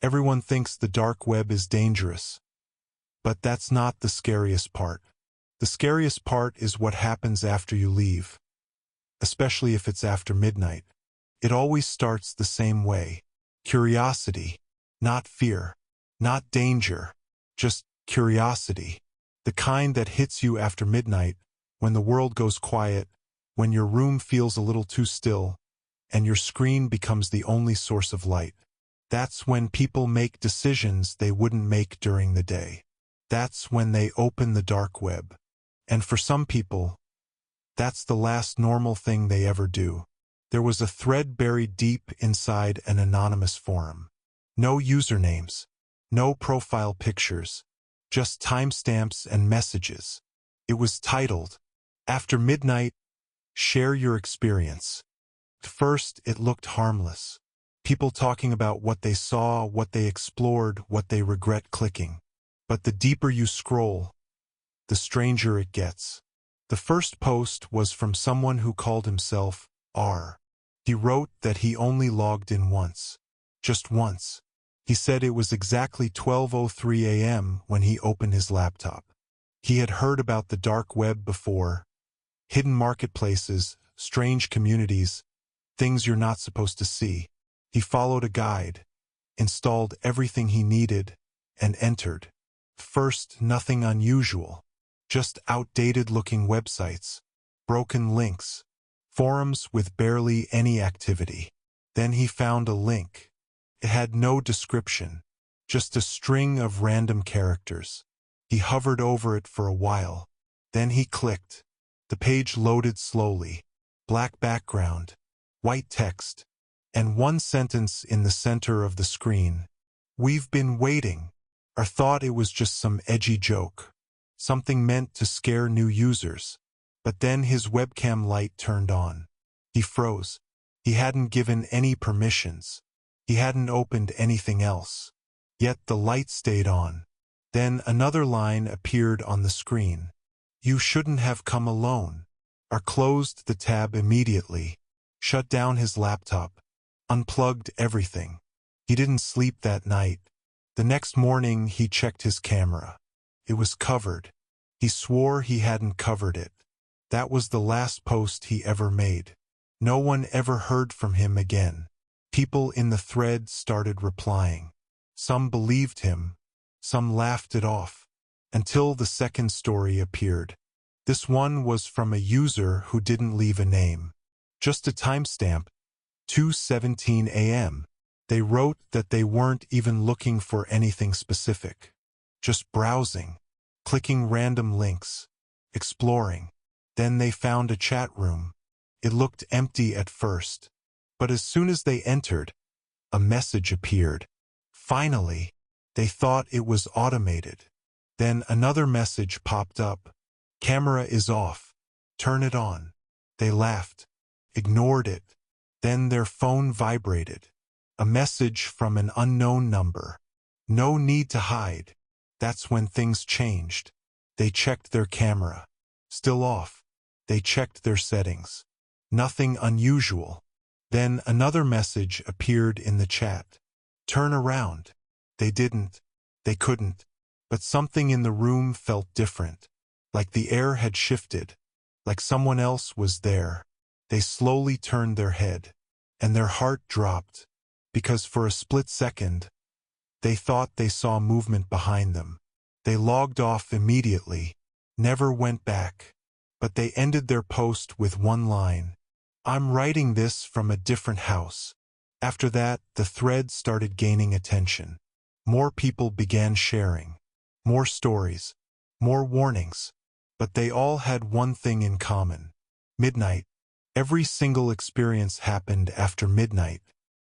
Everyone thinks the dark web is dangerous. But that's not the scariest part. The scariest part is what happens after you leave, especially if it's after midnight. It always starts the same way. Curiosity, not fear, not danger, just curiosity. The kind that hits you after midnight, when the world goes quiet, when your room feels a little too still, and your screen becomes the only source of light. That's when people make decisions they wouldn't make during the day. That's when they open the dark web. And for some people, that's the last normal thing they ever do. There was a thread buried deep inside an anonymous forum. No usernames, no profile pictures, just timestamps and messages. It was titled, "After Midnight, Share Your Experience." At first, it looked harmless. People talking about what they saw, what they explored, what they regret clicking. But the deeper you scroll, the stranger it gets. The first post was from someone who called himself R. He wrote that he only logged in once. Just once. He said it was exactly 12:03 a.m. when he opened his laptop. He had heard about the dark web before. Hidden marketplaces, strange communities, things you're not supposed to see. He followed a guide, installed everything he needed, and entered. First, nothing unusual. Just outdated-looking websites, broken links, forums with barely any activity. Then he found a link. It had no description, just a string of random characters. He hovered over it for a while. Then he clicked. The page loaded slowly. Black background, white text, and one sentence in the center of the screen. "We've been waiting." I thought it was just some edgy joke. Something meant to scare new users. But then his webcam light turned on. He froze. He hadn't given any permissions. He hadn't opened anything else. Yet the light stayed on. Then another line appeared on the screen. "You shouldn't have come alone." R closed the tab immediately, shut down his laptop, unplugged everything. He didn't sleep that night. The next morning he checked his camera. It was covered. He swore he hadn't covered it. That was the last post he ever made. No one ever heard from him again. People in the thread started replying. Some believed him. Some laughed it off. Until the second story appeared. This one was from a user who didn't leave a name. Just a timestamp, 2:17 a.m. They wrote that they weren't even looking for anything specific. Just browsing, clicking random links, exploring. Then they found a chat room. It looked empty at first, but as soon as they entered, a message appeared. Finally, they thought it was automated. Then another message popped up. "Camera is off. Turn it on." They laughed, ignored it. Then their phone vibrated. A message from an unknown number. No need to hide. That's when things changed. They checked their camera. Still off. They checked their settings. Nothing unusual. Then another message appeared in the chat. "Turn around." They didn't. They couldn't. But something in the room felt different. Like the air had shifted. Like someone else was there. They slowly turned their head. And their heart dropped. Because for a split second, they thought they saw movement behind them. They logged off immediately. Never went back. But they ended their post with one line. "I'm writing this from a different house." After that, the thread started gaining attention. More people began sharing. More stories. More warnings. But they all had one thing in common. Midnight. Every single experience happened after midnight.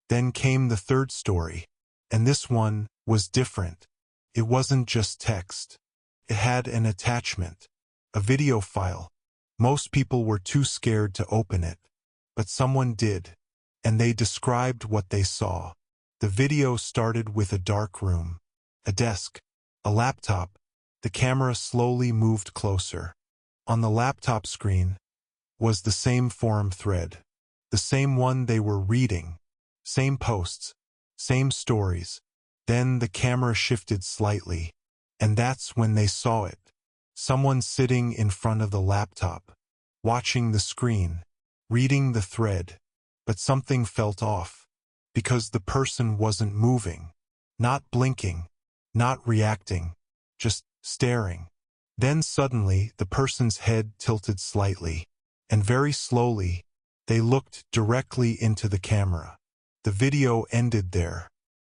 Then came the third story. And this one was different. It wasn't just text. It had an attachment. A video file. Most people were too scared to open it. But someone did. And they described what they saw. The video started with a dark room. A desk. A laptop. The camera slowly moved closer. On the laptop screen was the same forum thread. The same one they were reading. Same posts. Same stories. Then the camera shifted slightly, and that's when they saw it. Someone sitting in front of the laptop, watching the screen, reading the thread, but something felt off, because the person wasn't moving, not blinking, not reacting, just staring. Then suddenly the person's head tilted slightly, and very slowly, they looked directly into the camera. The video ended there.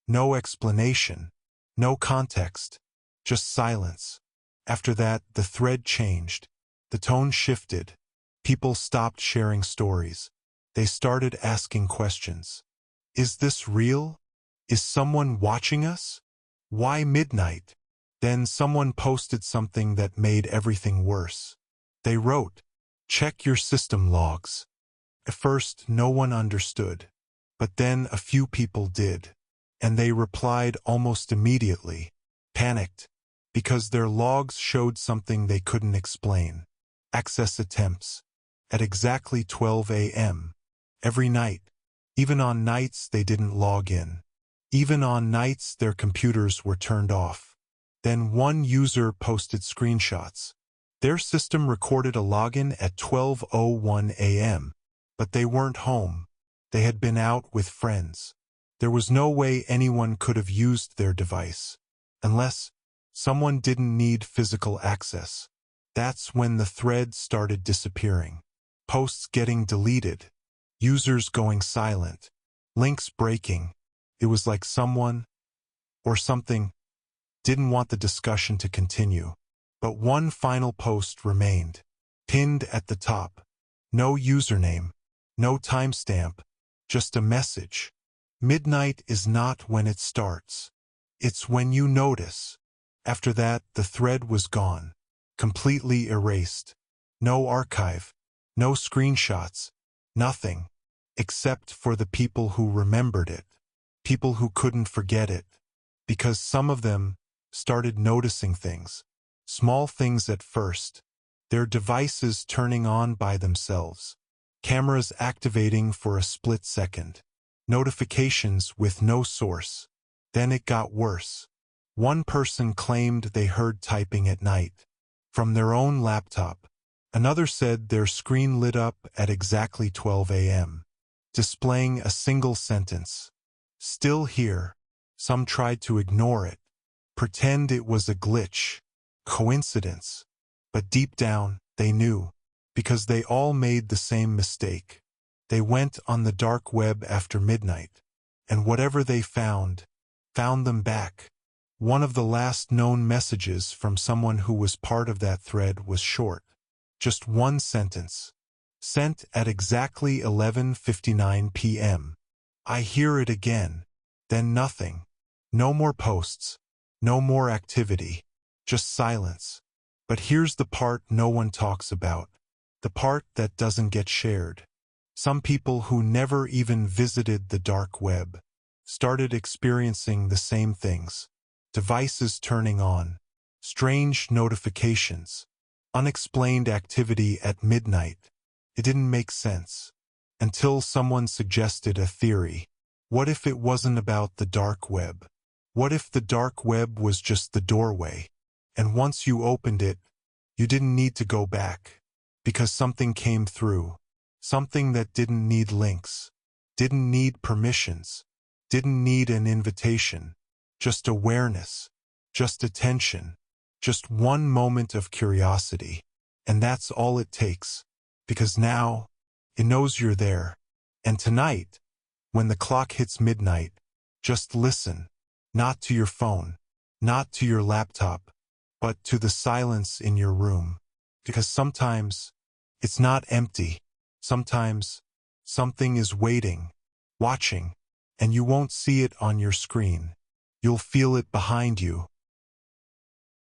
No explanation, no context, just silence. After that, the thread changed. The tone shifted. People stopped sharing stories. They started asking questions. Is this real? Is someone watching us? Why midnight? Then someone posted something that made everything worse. They wrote, "Check your system logs." At first, no one understood. But then a few people did. And they replied almost immediately, panicked, because their logs showed something they couldn't explain. Access attempts. At exactly 12 a.m. every night. Even on nights they didn't log in. Even on nights their computers were turned off. Then one user posted screenshots. Their system recorded a login at 12:01 a.m. But they weren't home. They had been out with friends. There was no way anyone could have used their device, unless someone didn't need physical access. That's when the thread started disappearing. Posts getting deleted, users going silent, links breaking. It was like someone, or something, didn't want the discussion to continue. But one final post remained, pinned at the top. No username, no timestamp, just a message. Midnight is not when it starts. It's when you notice. After that, the thread was gone, completely erased. No archive, no screenshots, nothing, except for the people who remembered it, people who couldn't forget it, because some of them started noticing things, small things at first, their devices turning on by themselves, cameras activating for a split second, notifications with no source. Then it got worse. One person claimed they heard typing at night, from their own laptop. Another said their screen lit up at exactly 12 a.m., displaying a single sentence. Still here. Some tried to ignore it, pretend it was a glitch, coincidence. But deep down, they knew, because they all made the same mistake. They went on the dark web after midnight, and whatever they found them back. One of the last known messages from someone who was part of that thread was short. Just one sentence. Sent at exactly 11:59 p.m. I hear it again. Then nothing. No more posts. No more activity. Just silence. But here's the part no one talks about. The part that doesn't get shared. Some people who never even visited the dark web started experiencing the same things. Devices turning on. Strange notifications. Unexplained activity at midnight. It didn't make sense. Until someone suggested a theory. What if it wasn't about the dark web? What if the dark web was just the doorway? And once you opened it, you didn't need to go back. Because something came through. Something that didn't need links. Didn't need permissions. Didn't need an invitation. Just awareness. Just attention. Just one moment of curiosity. And that's all it takes. Because now, it knows you're there. And tonight, when the clock hits midnight, just listen. Not to your phone. Not to your laptop. But to the silence in your room. Because sometimes, it's not empty. Sometimes, something is waiting, watching, and you won't see it on your screen. You'll feel it behind you,